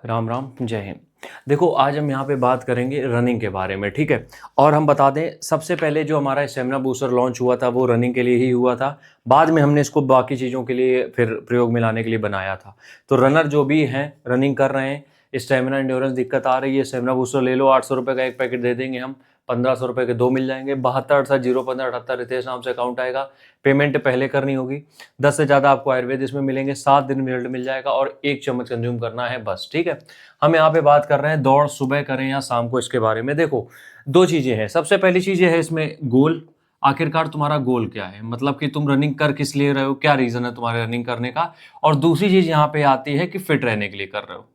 राम राम, जय हिंद। देखो, आज हम यहाँ पे बात करेंगे रनिंग के बारे में, ठीक है। और हम बता दें, सबसे पहले जो हमारा स्टेमिना बूस्टर लॉन्च हुआ था वो रनिंग के लिए ही हुआ था। बाद में हमने इसको बाकी चीज़ों के लिए फिर प्रयोग में लाने के लिए बनाया था। तो रनर जो भी हैं, रनिंग कर रहे हैं, स्टेमिना एंड्योरेंस दिक्कत आ रही है, स्टेमिना बूस्टर ले लो, 800 रुपये का एक पैकेट दे देंगे हम, 1500 रुपये के 2 मिल जाएंगे। 7268 रितेश नाम से अकाउंट आएगा, पेमेंट पहले करनी होगी। 10 से ज़्यादा आपको आयुर्वेद इसमें मिलेंगे, 7 दिन में रिजल्ट मिल जाएगा और 1 चम्मच कंज्यूम करना है बस, ठीक है। हम यहाँ पे बात कर रहे हैं दौड़ सुबह करें या शाम को, इसके बारे में देखो दो चीज़ें हैं। सबसे पहली चीज़ ये है इसमें गोल, आखिरकार तुम्हारा गोल क्या है, मतलब कि तुम रनिंग कर किस लिए रहे हो, क्या रीज़न है तुम्हारे रनिंग करने का। और दूसरी चीज़ यहाँ पे आती है कि फिट रहने के लिए कर रहे हो।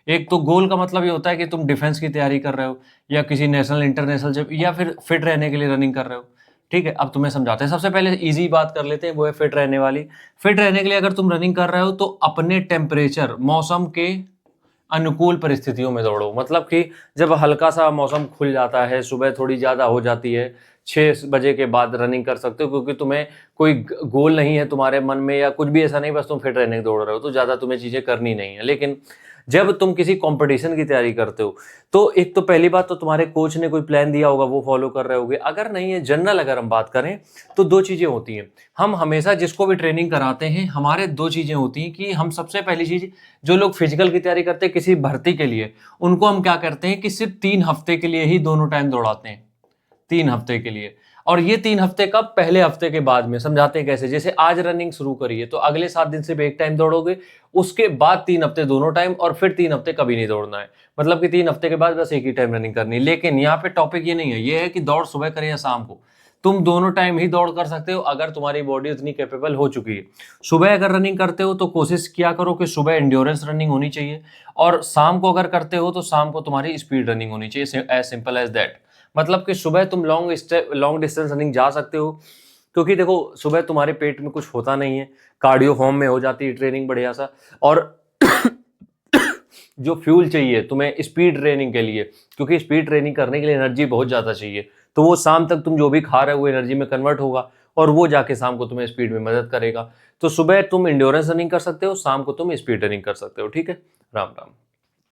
एक तो गोल का मतलब ये होता है कि तुम डिफेंस की तैयारी कर रहे हो या किसी नेशनल इंटरनेशनल जब, या फिर फिट रहने के लिए रनिंग कर रहे हो, ठीक है। अब तुम्हें समझाते हैं। सबसे पहले इजी बात कर लेते हैं, वो है फिट रहने वाली। फिट रहने के लिए अगर तुम रनिंग कर रहे हो तो अपने टेम्परेचर, मौसम के अनुकूल परिस्थितियों में दौड़ो। मतलब कि जब हल्का सा मौसम खुल जाता है, सुबह थोड़ी ज़्यादा हो जाती है, 6 बजे के बाद रनिंग कर सकते हो, क्योंकि तुम्हें कोई गोल नहीं है तुम्हारे मन में या कुछ भी ऐसा नहीं, बस तुम फिट रहने के दौड़ रहे हो, तो ज़्यादा तुम्हें चीज़ें करनी नहीं है। लेकिन जब तुम किसी कंपटीशन की तैयारी करते हो तो एक तो पहली बात तो तुम्हारे कोच ने कोई प्लान दिया होगा, वो फॉलो कर रहे होगे। अगर नहीं है, जनरल अगर हम बात करें तो दो चीज़ें होती हैं। हम हमेशा जिसको भी ट्रेनिंग कराते हैं, हमारे दो चीज़ें होती हैं कि हम सबसे पहली चीज़, जो लोग फिजिकल की तैयारी करते हैं किसी भर्ती के लिए, उनको हम क्या करते हैं कि सिर्फ 3 हफ्ते के लिए ही दोनों टाइम दौड़ाते हैं, 3 हफ्ते के लिए। और ये 3 हफ्ते कब, पहले हफ्ते के बाद में। समझाते हैं कैसे, जैसे आज रनिंग शुरू करी है तो अगले 7 दिन सिर्फ एक टाइम दौड़ोगे, उसके बाद 3 हफ्ते दोनों टाइम, और फिर 3 हफ्ते कभी नहीं दौड़ना है। मतलब कि 3 हफ्ते के बाद बस एक ही टाइम रनिंग करनी है। लेकिन यहाँ पे टॉपिक ये नहीं है, ये है कि दौड़ सुबह करें या शाम को, तुम दोनों टाइम ही दौड़ कर सकते हो अगर तुम्हारी बॉडी उतनी कैपेबल हो चुकी है। सुबह अगर रनिंग करते हो तो कोशिश किया करो कि सुबह एंड्योरेंस रनिंग होनी चाहिए, और शाम को अगर करते हो तो शाम को तुम्हारी स्पीड रनिंग होनी चाहिए, एज सिंपल एज दैट। मतलब कि सुबह तुम लॉन्ग डिस्टेंस रनिंग जा सकते हो, क्योंकि देखो सुबह तुम्हारे पेट में कुछ होता नहीं है, कार्डियो फॉर्म में हो जाती है ट्रेनिंग बढ़िया सा। और जो फ्यूल चाहिए तुम्हें स्पीड ट्रेनिंग के लिए, क्योंकि स्पीड ट्रेनिंग करने के लिए एनर्जी बहुत ज़्यादा चाहिए, तो वो शाम तक तुम जो भी खा रहे हो वो एनर्जी में कन्वर्ट होगा, और वो जाके शाम को तुम्हें स्पीड में मदद करेगा। तो सुबह तुम इंड्योरेंस रनिंग कर सकते हो, शाम को तुम स्पीड रनिंग कर सकते हो, ठीक है। राम राम।